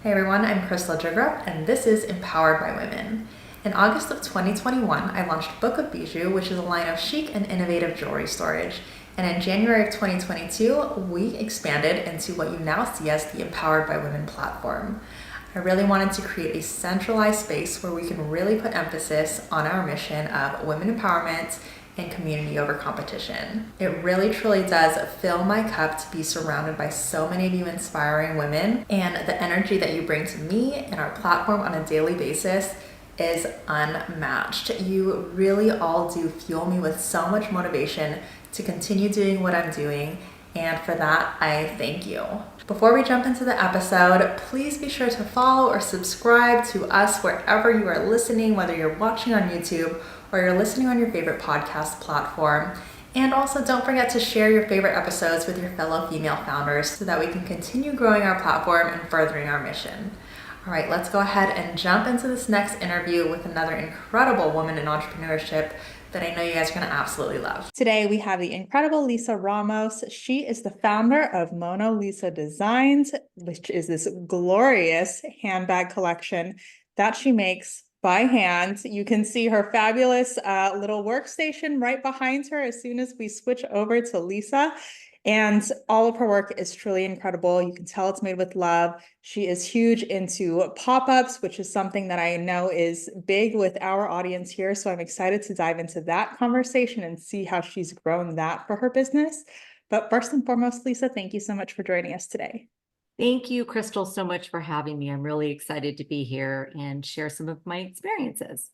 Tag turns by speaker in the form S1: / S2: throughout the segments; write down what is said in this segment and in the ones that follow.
S1: Hey everyone, I'm Crystal Jigrup, and this is Empowered by Women. In August of 2021, I launched Book of Bijou, which is a line of chic and innovative jewelry storage. And in January of 2022, we expanded into what you now see as the Empowered by Women platform. I really wanted to create a centralized space where we can really put emphasis on our mission of women empowerment and community over competition. It really truly does fill my cup to be surrounded by so many of you inspiring women, and the energy that you bring to me and our platform on a daily basis is unmatched. You really all do fuel me with so much motivation to continue doing what I'm doing, and for that, I thank you. Before we jump into the episode, please be sure to follow or subscribe to us wherever you are listening, whether you're watching on YouTube or you're listening on your favorite podcast platform. And also don't forget to share your favorite episodes with your fellow female founders so that we can continue growing our platform and furthering our mission. All right, let's go ahead and jump into this next interview with another incredible woman in entrepreneurship that I know you guys are going to absolutely love. Today, we have the incredible Lisa Ramos. She is the founder of Monolisa Designs, which is this glorious handbag collection that she makes by hand. You can see her fabulous little workstation right behind her as soon as we switch over to Lisa. And all of her work is truly incredible. You can tell it's made with love. She is huge into pop-ups, which is something that I know is big with our audience here. So I'm excited to dive into that conversation and see how she's grown that for her business. But first and foremost, Lisa, thank you so much for joining us today.
S2: Thank you, Crystal, so much for having me. I'm really excited to be here and share some of my experiences.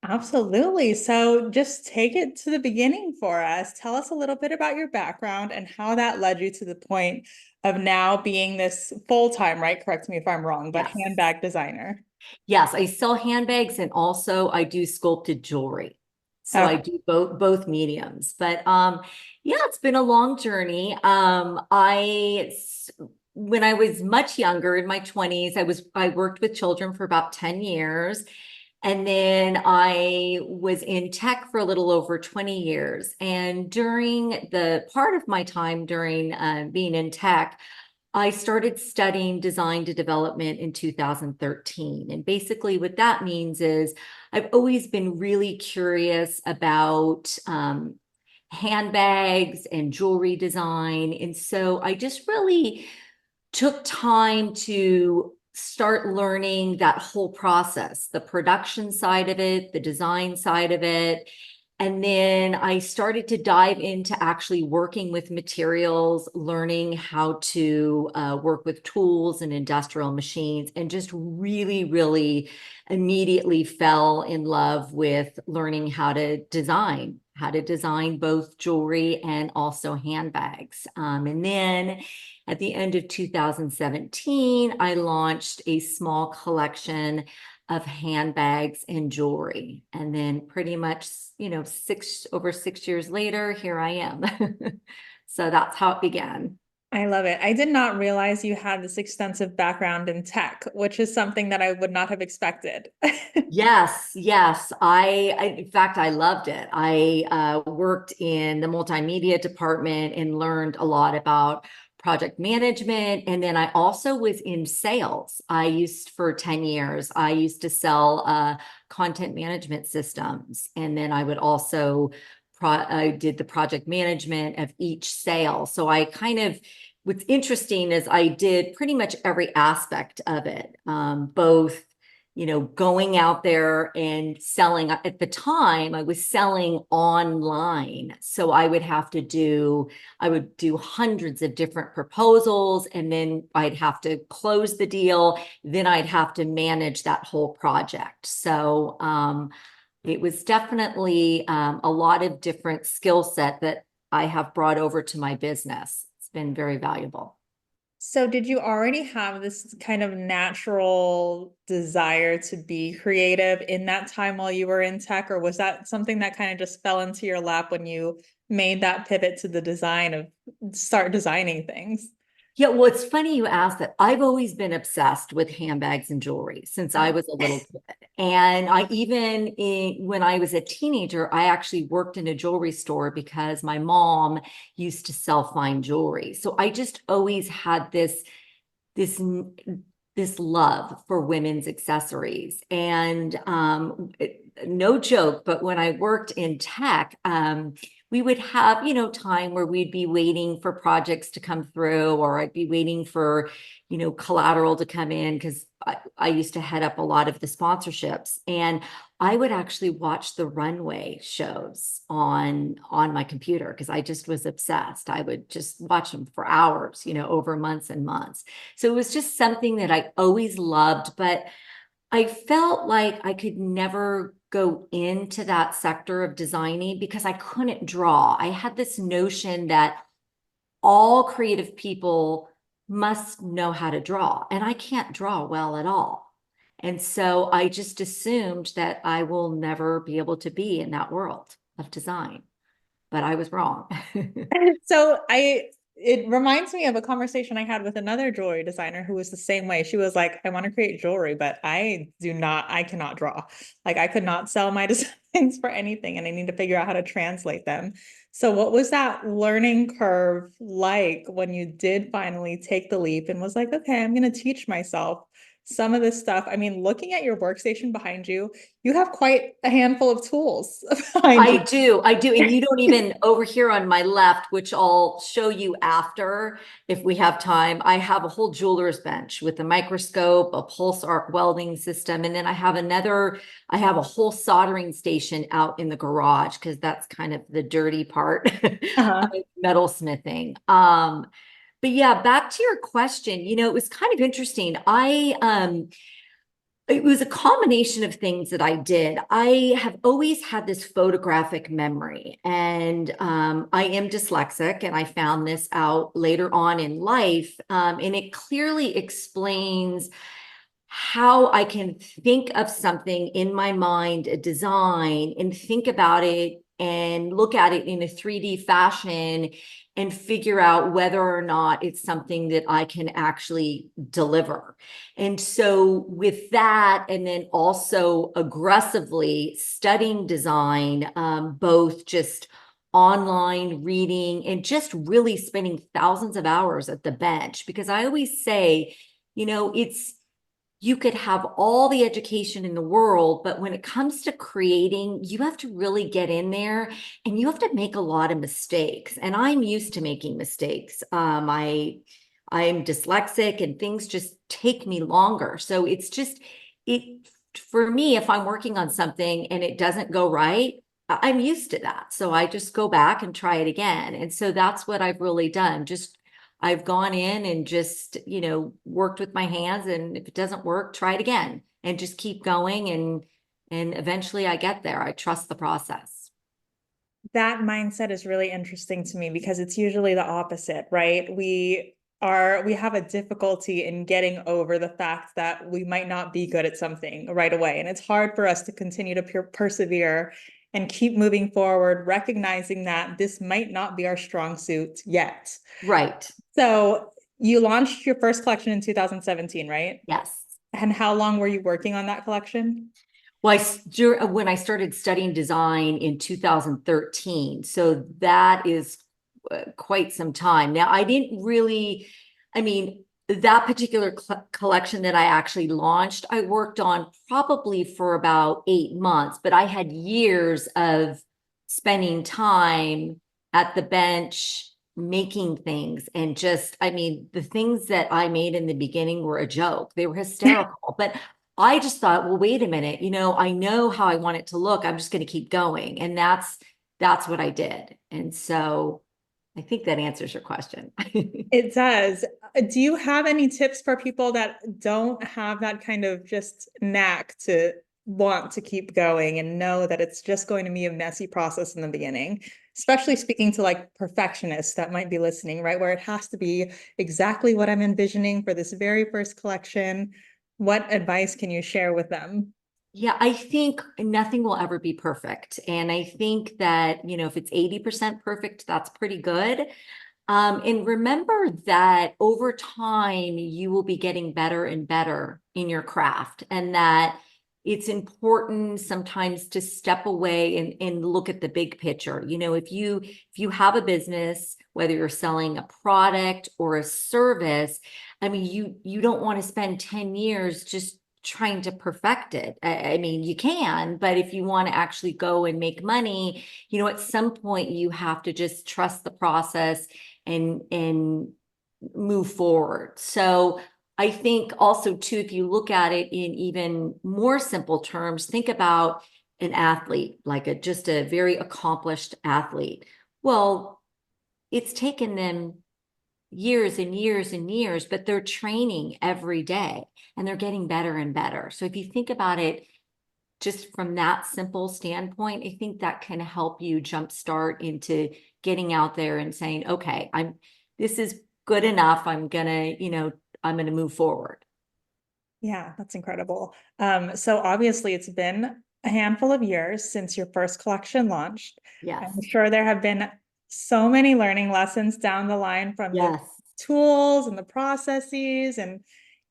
S1: Absolutely. So just take it to the beginning for us. Tell us a little bit about your background and how that led you to the point of now being this full-time, right? Correct me if I'm wrong, but
S2: Yes.
S1: handbag designer.
S2: Yes, I sell handbags and also I do sculpted jewelry. So I
S1: Okay.
S2: do both mediums. But yeah, it's been a long journey. When I was much younger in my 20s, I worked with children for about 10 years. And then I was in tech for a little over 20 years. And during the part of my time during being in tech, I started studying design to development in 2013. And basically, what that means is I've always been really curious about handbags and jewelry design. And so I just really took time to start learning that whole process, the production side of it, the design side of it. And then I started to dive into actually working with materials, learning how to work with tools and industrial machines, and just really, really immediately fell in love with learning how to design both jewelry and also handbags. And then at the end of 2017, I launched a small collection of handbags and jewelry. And then pretty much, over 6 years later, here I am. So that's how it began.
S1: I love it. I did not realize you had this extensive background in tech, which is something that I would not have expected.
S2: Yes, yes. In fact, I loved it. I worked in the multimedia department and learned a lot about project management. And then I also was in sales. For 10 years, I used to sell content management systems. And then I would also, I did the project management of each sale. So what's interesting is I did pretty much every aspect of it, both going out there and selling. At the time, I was selling online. So I would do hundreds of different proposals, and then I'd have to close the deal. Then I'd have to manage that whole project. So it was definitely a lot of different skill set that I have brought over to my business. It's been very valuable.
S1: So did you already have this kind of natural desire to be creative in that time while you were in tech, or was that something that kind of just fell into your lap when you made that pivot to the design of start designing things?
S2: Yeah, well, it's funny you asked that. I've always been obsessed with handbags and jewelry since I
S1: Oh.
S2: was a little kid. And when I was a teenager, I actually worked in a jewelry store because my mom used to sell fine jewelry. So I just always had this this love for women's accessories. And no joke, but when I worked in tech, we would have, time where we'd be waiting for projects to come through, or I'd be waiting for, collateral to come in, because I used to head up a lot of the sponsorships. And I would actually watch the runway shows on my computer because I just was obsessed. I would just watch them for hours, over months and months. So it was just something that I always loved, but I felt like I could never go into that sector of designing because I couldn't draw. I had this notion that all creative people must know how to draw, and I can't draw well at all. And so I just assumed that I will never be able to be in that world of design, but I was wrong.
S1: So it reminds me of a conversation I had with another jewelry designer who was the same way. She was like, I want to create jewelry, but I cannot draw. Like I could not sell my designs for anything, and I need to figure out how to translate them. So what was that learning curve like when you did finally take the leap and was like, okay, I'm going to teach myself some of this stuff? I mean, looking at your workstation behind you, you have quite a handful of tools behind you.
S2: I do. And you don't even, over here on my left, which I'll show you after if we have time, I have a whole jeweler's bench with a microscope, a pulse arc welding system. And then I have a whole soldering station out in the garage because that's kind of the dirty part of
S1: Uh-huh.
S2: metal smithing. But yeah, back to your question, it was kind of interesting. It was a combination of things that I did. I have always had this photographic memory, and I am dyslexic, and I found this out later on in life. And it clearly explains how I can think of something in my mind, a design, and think about it and look at it in a 3D fashion and figure out whether or not it's something that I can actually deliver. And so with that, and then also aggressively studying design, both just online reading and just really spending thousands of hours at the bench, because I always say, you could have all the education in the world, but when it comes to creating, you have to really get in there and you have to make a lot of mistakes. And I'm used to making mistakes. I'm dyslexic and things just take me longer. So it for me, if I'm working on something and it doesn't go right, I'm used to that. So I just go back and try it again. And so that's what I've really done. I've gone in and just, worked with my hands, and if it doesn't work, try it again and just keep going. And eventually I get there. I trust the process.
S1: That mindset is really interesting to me because it's usually the opposite, right? We have a difficulty in getting over the fact that we might not be good at something right away. And it's hard for us to continue to persevere and keep moving forward, recognizing that this might not be our strong suit yet.
S2: Right.
S1: So you launched your first collection in 2017, right?
S2: Yes.
S1: And how long were you working on that collection?
S2: Well, when I started studying design in 2013, so that is quite some time. Now, I mean, that particular collection that I actually launched, I worked on probably for about 8 months, but I had years of spending time at the bench making things, and the things that I made in the beginning were a joke. They were hysterical, but I just thought, well, wait a minute, I know how I want it to look. I'm just going to keep going. And that's what I did. And so I think that answers your question.
S1: It does. Do you have any tips for people that don't have that kind of just knack to want to keep going and know that it's just going to be a messy process in the beginning? Especially speaking to like perfectionists that might be listening, right? Where it has to be exactly what I'm envisioning for this very first collection. What advice can you share with them?
S2: Yeah, I think nothing will ever be perfect. And I think that, if it's 80% perfect, that's pretty good. And remember that over time, you will be getting better and better in your craft, and that it's important sometimes to step away and look at the big picture. If you have a business, whether you're selling a product or a service, I mean, you don't want to spend 10 years just trying to perfect it. I mean, you can, but if you want to actually go and make money, at some point you have to just trust the process and move forward. So I think also too, if you look at it in even more simple terms, think about an athlete, like just a very accomplished athlete. Well, it's taken them years and years and years, but they're training every day and they're getting better and better. So if you think about it just from that simple standpoint, I think that can help you jumpstart into getting out there and saying, okay, this is good enough. I'm gonna move forward.
S1: Yeah, that's incredible. So obviously it's been a handful of years since your first collection launched.
S2: Yes.
S1: I'm sure there have been so many learning lessons down the line from the
S2: Yes.
S1: tools and the processes and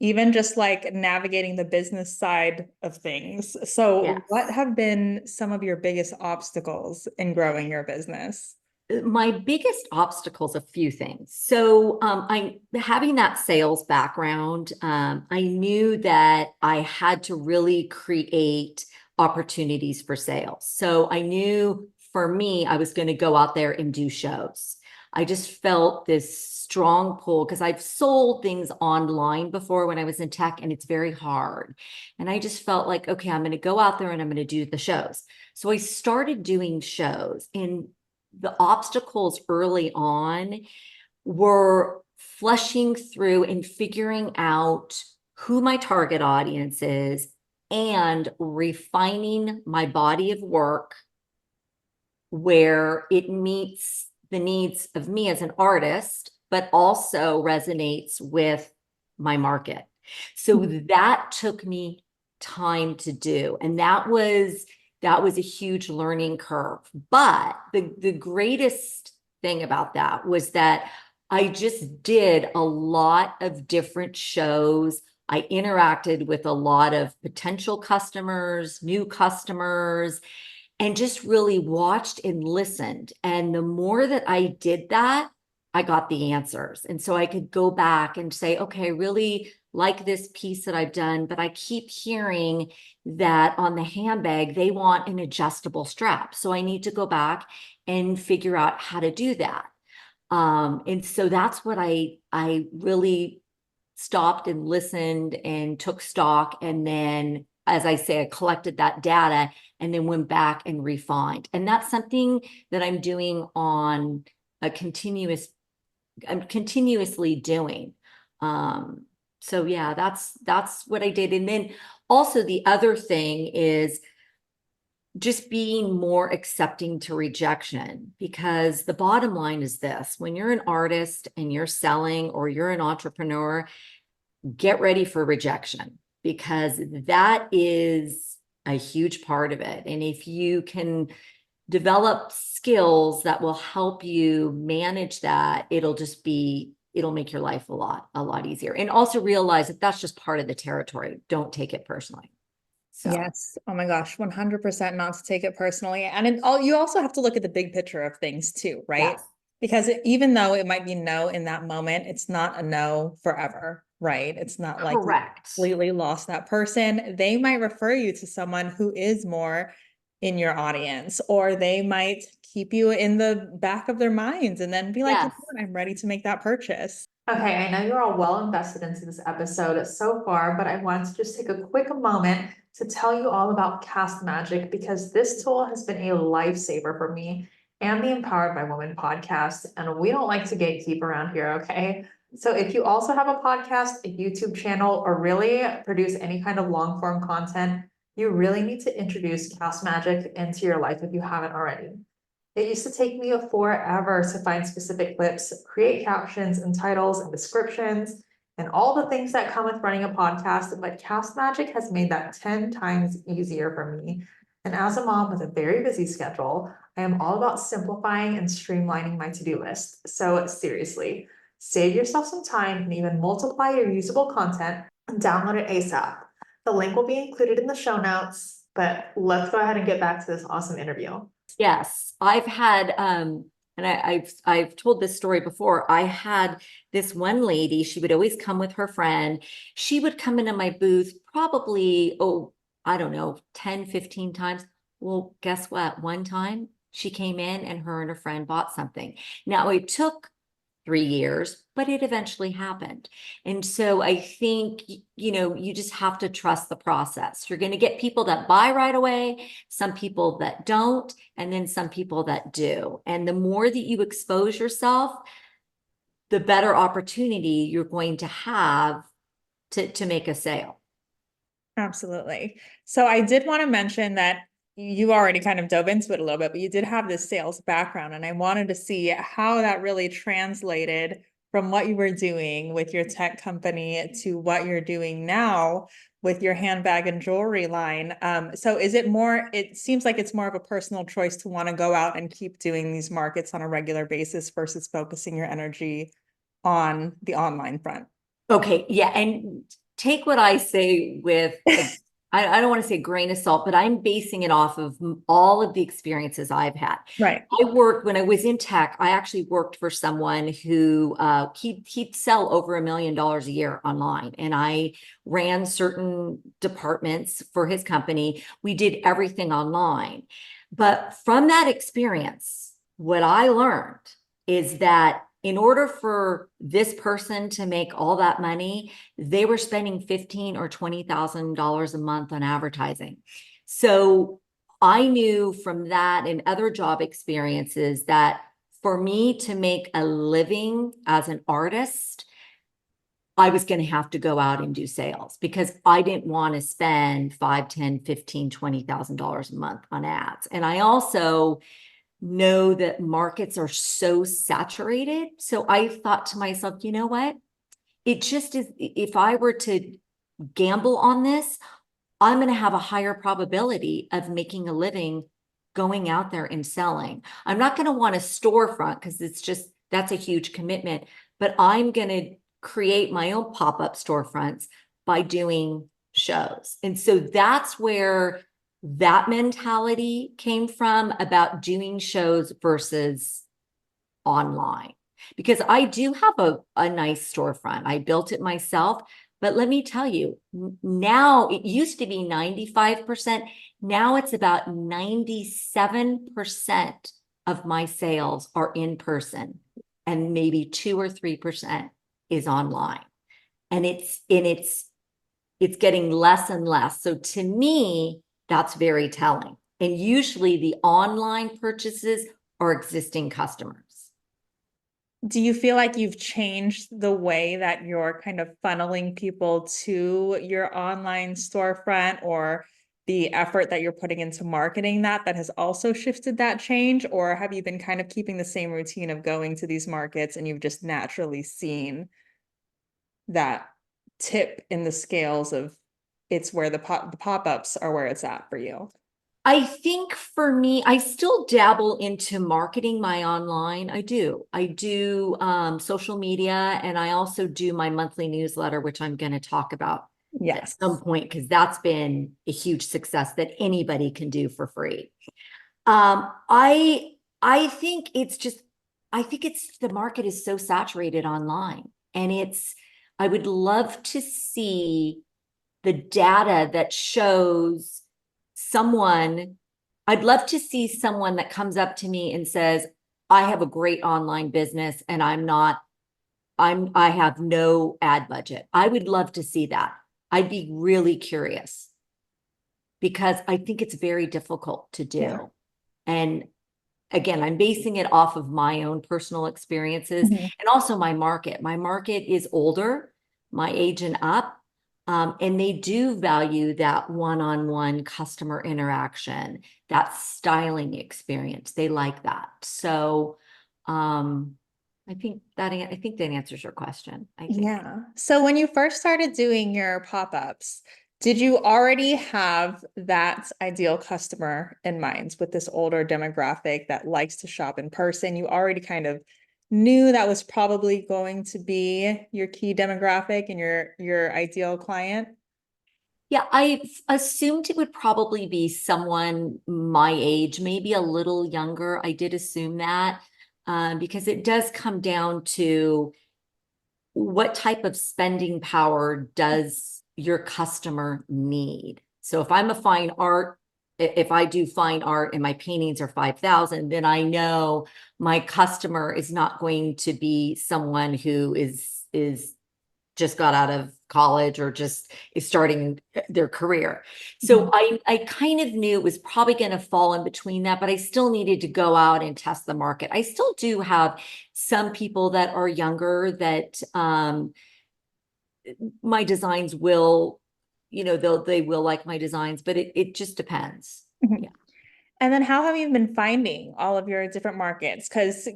S1: even just like navigating the business side of things. So what
S2: Yes.
S1: have been some of your biggest obstacles in growing your business?
S2: My biggest obstacles, a few things. So I having that sales background, I knew that I had to really create opportunities for sales. So I knew for me, I was going to go out there and do shows. I just felt this strong pull because I've sold things online before when I was in tech, and it's very hard. And I just felt like, okay, I'm going to go out there and I'm going to do the shows. So I started doing shows, and the obstacles early on were flushing through and figuring out who my target audience is and refining my body of work where it meets the needs of me as an artist, but also resonates with my market. So that took me time to do. And that was a huge learning curve. But the greatest thing about that was that I just did a lot of different shows. I interacted with a lot of potential customers, new customers, and just really watched and listened. And the more that I did that, I got the answers. And so I could go back and say, okay, I really like this piece that I've done, but I keep hearing that on the handbag, they want an adjustable strap. So I need to go back and figure out how to do that. And so that's what I really stopped and listened and took stock. And then, as I say, I collected that data and then went back and refined. And that's something that I'm doing on a I'm continuously doing. So yeah, that's what I did. And then also the other thing is just being more accepting to rejection, because the bottom line is this: when you're an artist and you're selling or you're an entrepreneur, get ready for rejection, because that is a huge part of it. And if you can develop skills that will help you manage that, it'll make your life a lot easier. And also realize that that's just part of the territory. Don't take it personally. So
S1: Yes. Oh my gosh, 100% not to take it personally. And you also have to look at the big picture of things too, right?
S2: yes,
S1: Because even though it might be no in that moment, it's not a no forever, right? It's not like you
S2: correct.
S1: completely lost that person. They might refer you to someone who is more in your audience, or they might keep you in the back of their minds and then be like, you
S2: Yes.
S1: know what, I'm ready to make that purchase. Okay, I know you're all well invested into this episode so far, but I wanted to just take a quick moment to tell you all about Cast Magic, because this tool has been a lifesaver for me and the Empowered by Women podcast. And we don't like to gatekeep around here, okay? So if you also have a podcast, a YouTube channel, or really produce any kind of long form content, you really need to introduce Cast Magic into your life if you haven't already. It used to take me forever to find specific clips, create captions and titles and descriptions, and all the things that come with running a podcast, but Cast Magic has made that 10 times easier for me. And as a mom with a very busy schedule, I am all about simplifying and streamlining my to-do list. So seriously, save yourself some time and even multiply your usable content and download it ASAP. The link will be included in the show notes, but let's go ahead and get back to this awesome interview.
S2: Yes, I've had And I've told this story before. I had this one lady, she would always come with her friend. She would come into my booth probably, oh, I don't know, 10, 15 times. Well, guess what? One time she came in and her and her friend bought something. Now it took 3 years, but it eventually happened. And so I think, you just have to trust the process. You're going to get people that buy right away, some people that don't, and then some people that do. And the more that you expose yourself, the better opportunity you're going to have to make a sale.
S1: Absolutely. So I did want to mention that you already kind of dove into it a little bit, but you did have this sales background, and I wanted to see how that really translated from what you were doing with your tech company to what you're doing now with your handbag and jewelry line. So is it more, it seems like it's more of a personal choice to want to go out and keep doing these markets on a regular basis versus focusing your energy on the online front.
S2: Okay, yeah, and take what I say with I don't want to say grain of salt, but I'm basing it off of all of the experiences I've had.
S1: Right.
S2: I worked when I was in tech. I actually worked for someone who he'd sell over $1 million a year online, and I ran certain departments for his company. We did everything online, but from that experience, what I learned is that in order for this person to make all that money, they were spending $15,000 or $20,000 a month on advertising. So I knew from that and other job experiences that for me to make a living as an artist, I was going to have to go out and do sales because I didn't want to spend 5, 10, 15, $20,000 a month on ads. And I also know that markets are so saturated. So I thought to myself, you know what? It just is, if I were to gamble on this, I'm going to have a higher probability of making a living going out there and selling. I'm not going to want a storefront because that's a huge commitment, but I'm going to create my own pop-up storefronts by doing shows. And so that's where that mentality came from about doing shows versus online. Because I do have a nice storefront. I built it myself. But let me tell you, now it used to be 95%. Now it's about 97% of my sales are in person, and maybe 2 or 3% is online. And it's getting less and less. So to me, that's very telling. And usually the online purchases are existing customers.
S1: Do you feel like you've changed the way that you're kind of funneling people to your online storefront, or the effort that you're putting into marketing that has also shifted that change? Or have you been kind of keeping the same routine of going to these markets and you've just naturally seen that tip in the scales of it's where the pop-ups are where it's at for you?
S2: I think for me, I still dabble into marketing my online. I do. I do social media, and I also do my monthly newsletter, which I'm going to talk about at
S1: Yes.
S2: some point because that's been a huge success that anybody can do for free. Um, I I think it's the market is so saturated online, and I would love to see the data that shows someone, I'd love to see someone that comes up to me and says, I have a great online business and I have no ad budget. I would love to see that. I'd be really curious because I think it's very difficult to do.
S1: Yeah.
S2: And again, I'm basing it off of my own personal experiences
S1: Mhm.
S2: and also my market. My market is older, my age and up. And they do value that one-on-one customer interaction, that styling experience. They like that. So I think that answers your question. I think.
S1: Yeah. So when you first started doing your pop-ups, did you already have that ideal customer in mind with this older demographic that likes to shop in person? You already kind of knew that was probably going to be your key demographic and your ideal client?
S2: Yeah, I assumed it would probably be someone my age, maybe a little younger. I did assume that. because it does come down to what type of spending power does your customer need? So if I'm a fine art, if I do fine art and my paintings are 5,000, then I know my customer is not going to be someone who is just got out of college or just is starting their career. So I kind of knew it was probably going to fall in between that, but I still needed to go out and test the market. I still do have some people that are younger that my designs will, they will like my designs, but it just depends.
S1: Mhm.
S2: Yeah.
S1: And then how have you been finding all of your different markets? Because,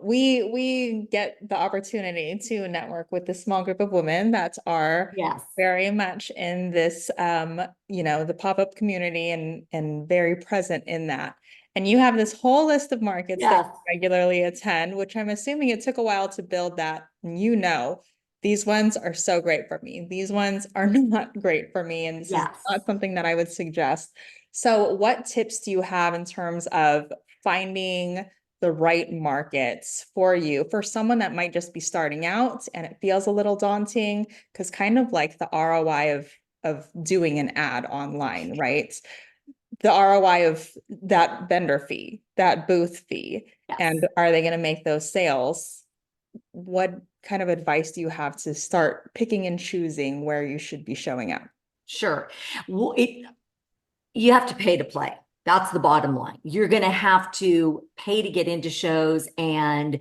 S1: we get the opportunity to network with this small group of women that are
S2: Yes.
S1: very much in this, the pop-up community and very present in that. And you have this whole list of markets that
S2: Yes.
S1: you regularly attend, which I'm assuming it took a while to build that. And these ones are so great for me. These ones are not great for me. And this is
S2: Yes.
S1: not something that I would suggest. So what tips do you have in terms of finding the right markets for you, for someone that might just be starting out and it feels a little daunting? Because kind of like the ROI of doing an ad online, right? The ROI of that vendor fee, that booth fee,
S2: Yes.
S1: and are they going to make those sales? What kind of advice do you have to start picking and choosing where you should be showing up?
S2: Sure. Well, you have to pay to play. That's the bottom line. You're going to have to pay to get into shows, and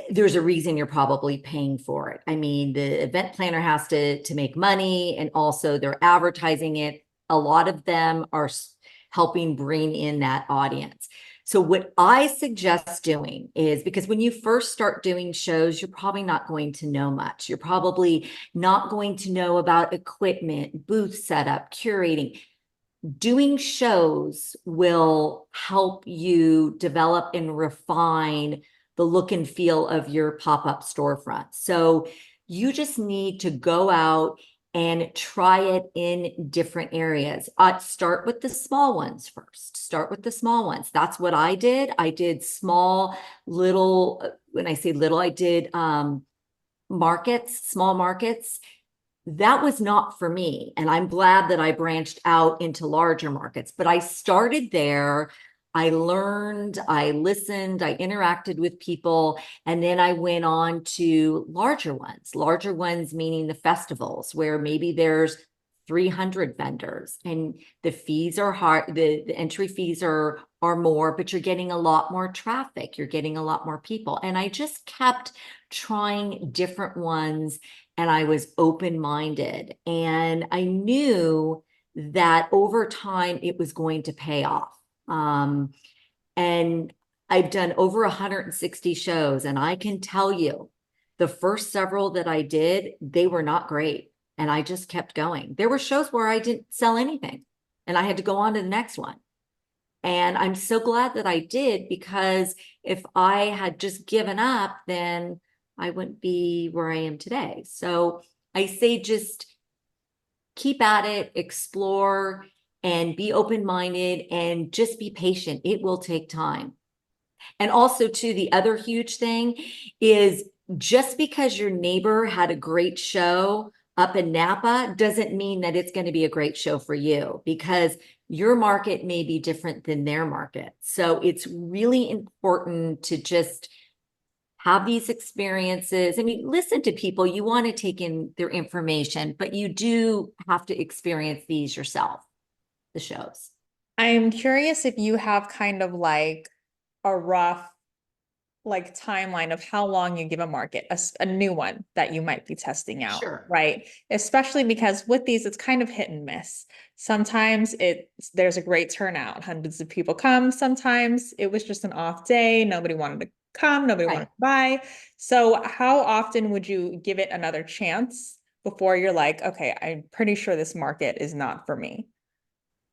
S2: there's a reason you're probably paying for it. I mean, the event planner has to make money, and also they're advertising it. A lot of them are helping bring in that audience. So what I suggest doing is, because when you first start doing shows, you're probably not going to know much. You're probably not going to know about equipment, booth setup, curating. Doing shows will help you develop and refine the look and feel of your pop-up storefront. So you just need to go out and try it in different areas. Start with the small ones first. Start with the small ones. That's what I did. I did small, little, when I say little, I did markets, small markets. That was not for me. And I'm glad that I branched out into larger markets, but I started there. I learned, I listened, I interacted with people, and then I went on to larger ones meaning the festivals where maybe there's 300 vendors and the fees are hard, the entry fees are more, but you're getting a lot more traffic, you're getting a lot more people. And I just kept trying different ones, and I was open-minded, and I knew that over time it was going to pay off. And I've done over 160 shows, and I can tell you the first several that I did, they were not great. And I just kept going. There were shows where I didn't sell anything and I had to go on to the next one. And I'm so glad that I did, because if I had just given up, then I wouldn't be where I am today. So I say just keep at it, explore, and be open-minded, and just be patient. It will take time. And also, too, the other huge thing is, just because your neighbor had a great show up in Napa doesn't mean that it's going to be a great show for you, because your market may be different than their market. So it's really important to just have these experiences. I mean, listen to people. You want to take in their information, but you do have to experience these yourself, the shows.
S1: I'm curious if you have kind of like a rough like timeline of how long you give a market, a new one that you might be testing out,
S2: Sure.
S1: right? Especially because with these, it's kind of hit and miss. Sometimes there's a great turnout, hundreds of people come. Sometimes it was just an off day, nobody wanted to come, nobody wanted
S2: Right.
S1: to buy. So how often would you give it another chance before you're like, okay, I'm pretty sure this market is not for me?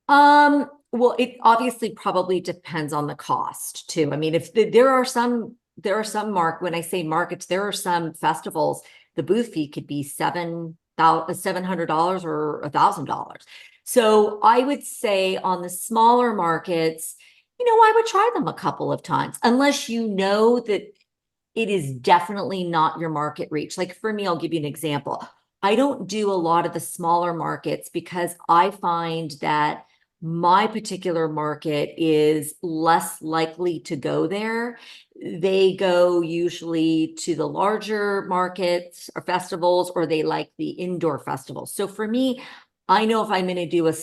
S2: Well, it obviously probably depends on the cost too. I mean, if there are some when I say markets, there are some festivals, the booth fee could be $700 or $1,000. So I would say on the smaller markets, I would try them a couple of times unless you know that it is definitely not your market reach. Like for me, I'll give you an example. I don't do a lot of the smaller markets because I find that my particular market is less likely to go there. They go usually to the larger markets or festivals, or they like the indoor festivals. So for me, I know if I'm going to do a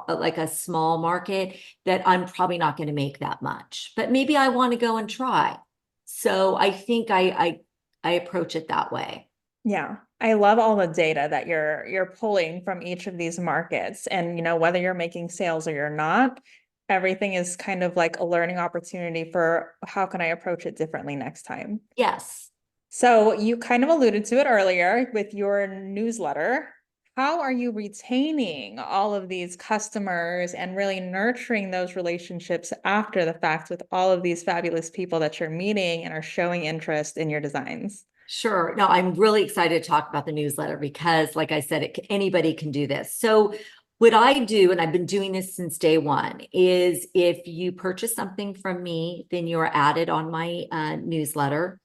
S2: like a small market, that I'm probably not going to make that much, but maybe I want to go and try. So I think I approach it that way.
S1: Yeah, I love all the data that you're pulling from each of these markets. And whether you're making sales or you're not, everything is kind of like a learning opportunity for how can I approach it differently next time.
S2: Yes.
S1: So you kind of alluded to it earlier with your newsletter. How are you retaining all of these customers and really nurturing those relationships after the fact with all of these fabulous people that you're meeting and are showing interest in your designs?
S2: Sure. No, I'm really excited to talk about the newsletter because, like I said, anybody can do this. So, what I do, and I've been doing this since day one, is if you purchase something from me, then you're added on my newsletter.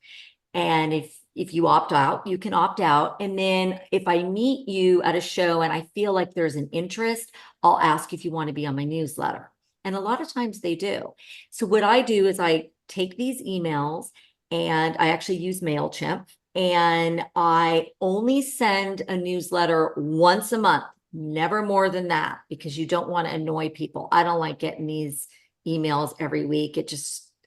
S2: And if you opt out, you can opt out. And then if I meet you at a show and I feel like there's an interest, I'll ask if you want to be on my newsletter. And a lot of times they do. So what I do is I take these emails and I actually use MailChimp, and I only send a newsletter once a month, never more than that, because you don't want to annoy people. I don't like getting these emails every week.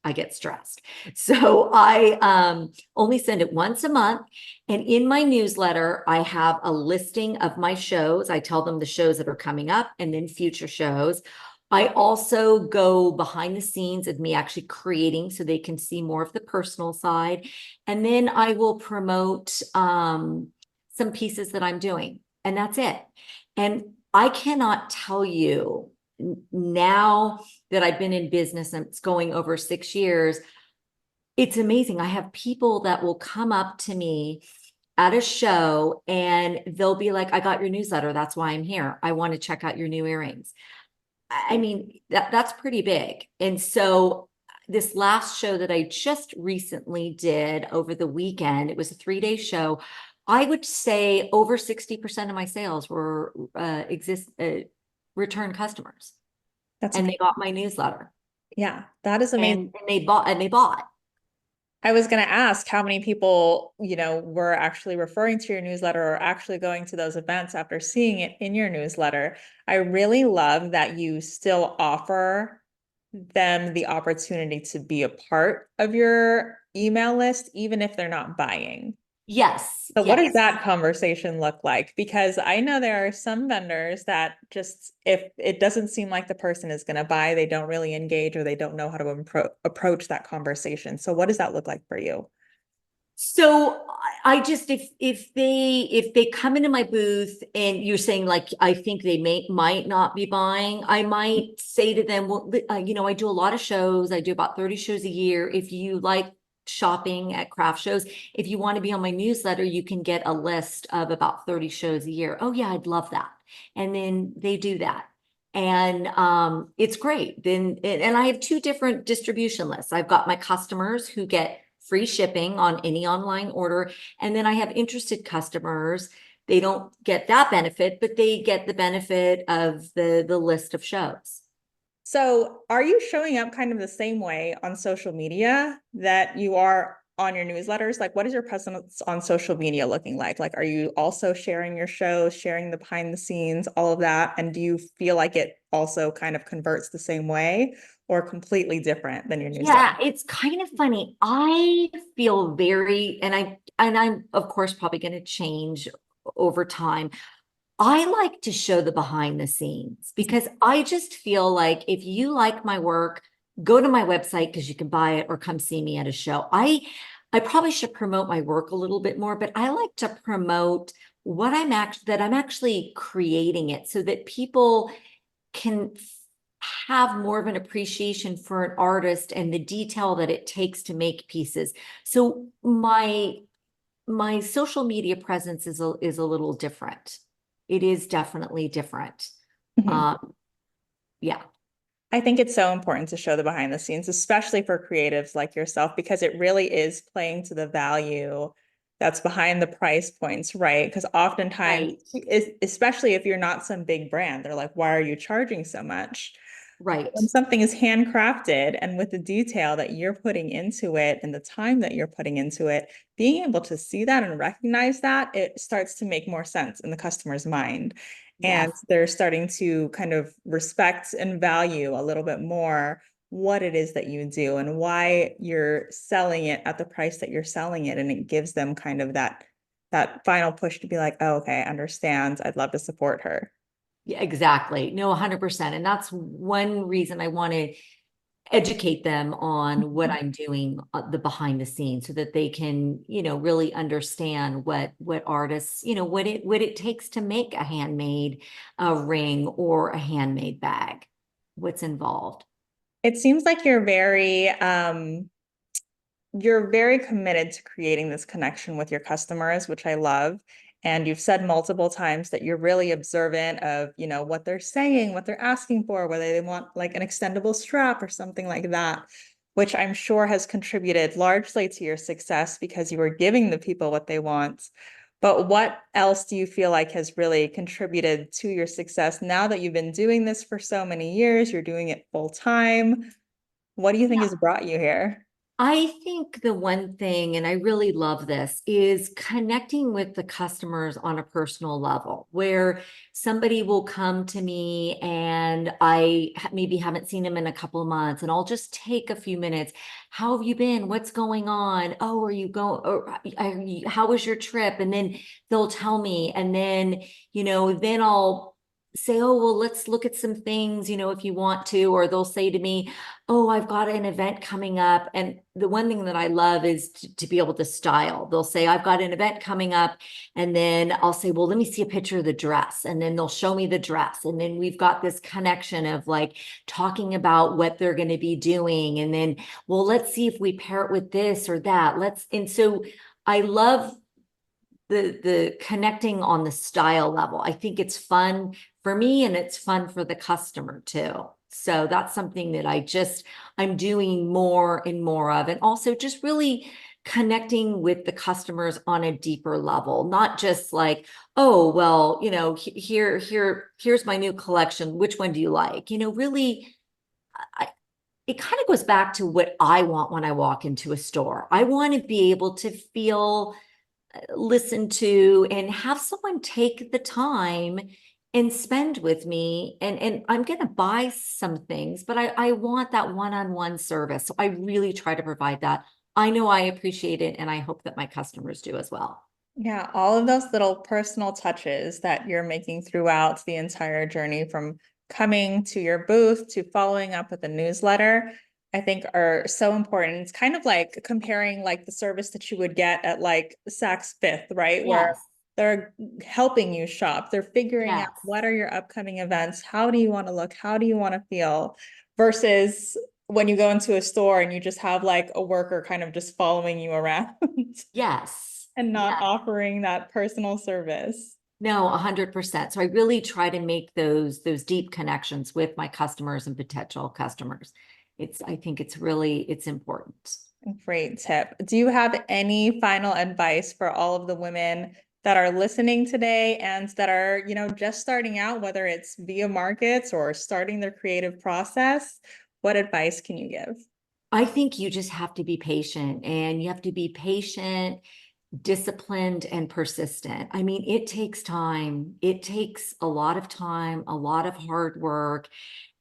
S2: I get stressed. So I only send it once a month. And in my newsletter, I have a listing of my shows. I tell them the shows that are coming up and then future shows. I also go behind the scenes of me actually creating so they can see more of the personal side. And then I will promote some pieces that I'm doing. And that's it. And I cannot tell you now that I've been in business and it's going over 6 years, it's amazing. I have people that will come up to me at a show and they'll be like, I got your newsletter. That's why I'm here. I want to check out your new earrings. I mean, that's pretty big. And so this last show that I just recently did over the weekend, it was a 3-day show. I would say over 60% of my sales were return customers,
S1: That's
S2: and
S1: amazing.
S2: they got my newsletter,
S1: Yeah, that is amazing.
S2: and they bought.
S1: I was going to ask how many people, were actually referring to your newsletter or actually going to those events after seeing it in your newsletter. I really love that you still offer them the opportunity to be a part of your email list, even if they're not buying.
S2: Yes,
S1: So what does
S2: yes.
S1: that conversation look like? Because I know there are some vendors that just, if it doesn't seem like the person is going to buy, they don't really engage or they don't know how to approach that conversation. So what does that look like for you?
S2: So I just, if they come into my booth and you're saying like I think they might not be buying, I might say to them, well, I do a lot of shows. I do about 30 shows a year. If you like shopping at craft shows, if you want to be on my newsletter, you can get a list of about 30 shows a year. Oh yeah, I'd love that. And then they do that. And it's great. Then and I have two different distribution lists. I've got my customers who get free shipping on any online order. And then I have interested customers. They don't get that benefit, but they get the benefit of the list of shows.
S1: So are you showing up kind of the same way on social media that you are on your newsletters? Like, what is your presence on social media looking like? Like, are you also sharing your shows, sharing the behind the scenes, all of that? And do you feel like it also kind of converts the same way or completely different than your newsletter?
S2: Yeah, it's kind of funny. I feel very, and I'm of course probably going to change over time. I like to show the behind the scenes because I just feel like if you like my work, go to my website because you can buy it or come see me at a show. I probably should promote my work a little bit more, but I like to promote what I'm actually creating it so that people can have more of an appreciation for an artist and the detail that it takes to make pieces. So my social media presence is a little different. It is definitely different.
S1: Mhm.
S2: Um, yeah.
S1: I think it's so important to show the behind the scenes, especially for creatives like yourself, because it really is playing to the value that's behind the price points, right? Because oftentimes,
S2: Right,
S1: especially if you're not some big brand, they're like, why are you charging so much?
S2: right.
S1: When something is handcrafted and with the detail that you're putting into it and the time that you're putting into it, being able to see that and recognize that, it starts to make more sense in the customer's mind. And
S2: Yes.
S1: they're starting to kind of respect and value a little bit more what it is that you do and why you're selling it at the price that you're selling it. And it gives them kind of that final push to be like, oh, okay, I understand. I'd love to support her.
S2: Yeah, exactly. No, 100%. And that's one reason I want to educate them on what I'm doing, the behind the scenes, so that they can, really understand what artists, what it takes to make a handmade ring or a handmade bag, what's involved.
S1: It seems like you're very committed to creating this connection with your customers, which I love. And you've said multiple times that you're really observant of, what they're saying, what they're asking for, whether they want like an extendable strap or something like that, which I'm sure has contributed largely to your success because you are giving the people what they want. But what else do you feel like has really contributed to your success now that you've been doing this for so many years? You're doing it full time. What do you think has brought you here?
S2: I think the one thing, and I really love this, is connecting with the customers on a personal level, where somebody will come to me and I maybe haven't seen them in a couple of months, and I'll just take a few minutes. How have you been? What's going on? Oh, are you going? Or how was your trip? And then they'll tell me, and then, then I'll say, oh, well, let's look at some things, if you want to, or they'll say to me, oh, I've got an event coming up. And the one thing that I love is to be able to style. They'll say, I've got an event coming up. And then I'll say, well, let me see a picture of the dress. And then they'll show me the dress. And then we've got this connection of like talking about what they're going to be doing. And then, well, let's see if we pair it with this or that. And so I love the connecting on the style level. I think it's fun for me and it's fun for the customer too. So that's something that I'm doing more and more of. And also just really connecting with the customers on a deeper level, not just like, oh, well, here's my new collection. Which one do you like? Really, I, it kind of goes back to what I want when I walk into a store. I want to be able to feel listen to and have someone take the time and spend with me, and I'm going to buy some things, but I want that one-on-one service, so I really try to provide that. I know I appreciate it, and I hope that my customers do as well.
S1: Yeah, all of those little personal touches that you're making throughout the entire journey from coming to your booth to following up with a newsletter, I think are so important. It's kind of like comparing like the service that you would get at like Saks Fifth, right? Where
S2: Yes,
S1: they're helping you shop. They're figuring out
S2: yes,
S1: what are your upcoming events? How do you want to look? How do you want to feel? Versus when you go into a store and you just have like a worker kind of just following you around.
S2: yes,
S1: And not
S2: yes.
S1: offering that personal service.
S2: No, 100%. So I really try to make those deep connections with my customers and potential customers. I think it's important.
S1: Great tip. Do you have any final advice for all of the women that are listening today and that are, just starting out, whether it's via markets or starting their creative process? What advice can you give?
S2: I think you just have to be patient, and you have to be patient, disciplined, and persistent. I mean, it takes time. It takes a lot of time, a lot of hard work.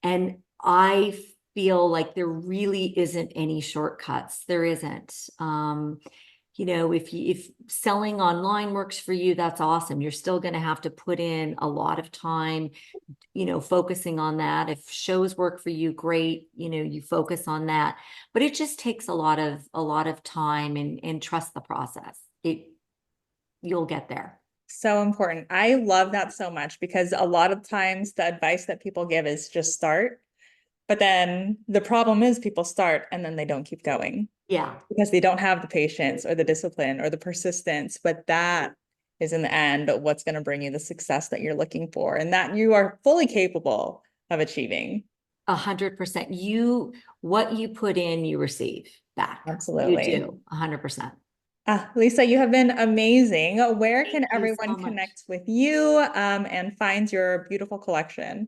S2: And I feel like there really isn't any shortcuts. There isn't. If selling online works for you, that's awesome. You're still going to have to put in a lot of time, focusing on that. If shows work for you, great, you focus on that. But it just takes a lot of time, and trust the process. You'll get there.
S1: So important. I love that so much because a lot of times the advice that people give is just start. But then the problem is people start and then they don't keep going
S2: Yeah.
S1: because they don't have the patience or the discipline or the persistence. But that is in the end what's going to bring you the success that you're looking for and that you are fully capable of achieving.
S2: 100%. What you put in, you receive back. You
S3: Absolutely.
S2: do 100%.
S3: Lisa, you have been amazing. Where can
S2: Thank you so
S3: everyone
S2: much.
S3: connect with you and find your beautiful collection?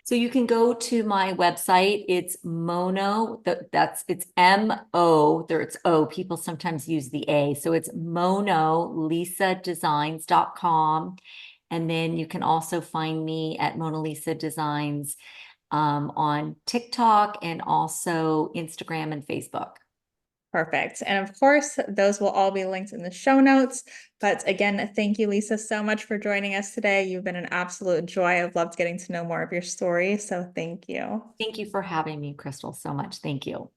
S2: So you can go to my website. It's it's M-O, there it's O. People sometimes use the A. So it's monolisadesigns.com. And then you can also find me at Mona Lisa Designs on TikTok and also Instagram and Facebook.
S3: Perfect. And of course, those will all be linked in the show notes. But again, thank you, Lisa, so much for joining us today. You've been an absolute joy. I've loved getting to know more of your story. So thank you.
S2: Thank you for having me, Crystal, so much. Thank you.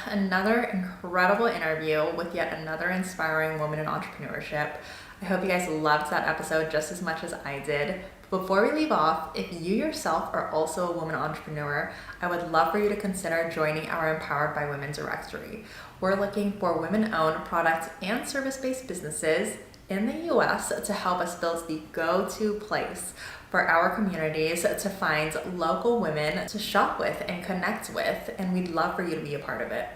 S1: Another incredible interview with yet another inspiring woman in entrepreneurship. I hope you guys loved that episode just as much as I did. But before we leave off, if you yourself are also a woman entrepreneur, I would love for you to consider joining our Empowered by Women directory. We're looking for women-owned product and service-based businesses in the US to help us build the go-to place for our communities to find local women to shop with and connect with, and we'd love for you to be a part of it.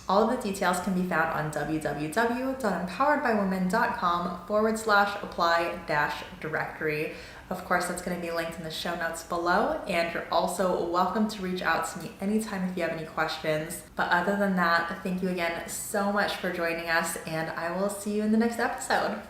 S1: All of the details can be found on www.empoweredbywomen.com/apply-directory. Of course, that's going to be linked in the show notes below, and you're also welcome to reach out to me anytime if you have any questions. But other than that, thank you again so much for joining us, and I will see you in the next episode.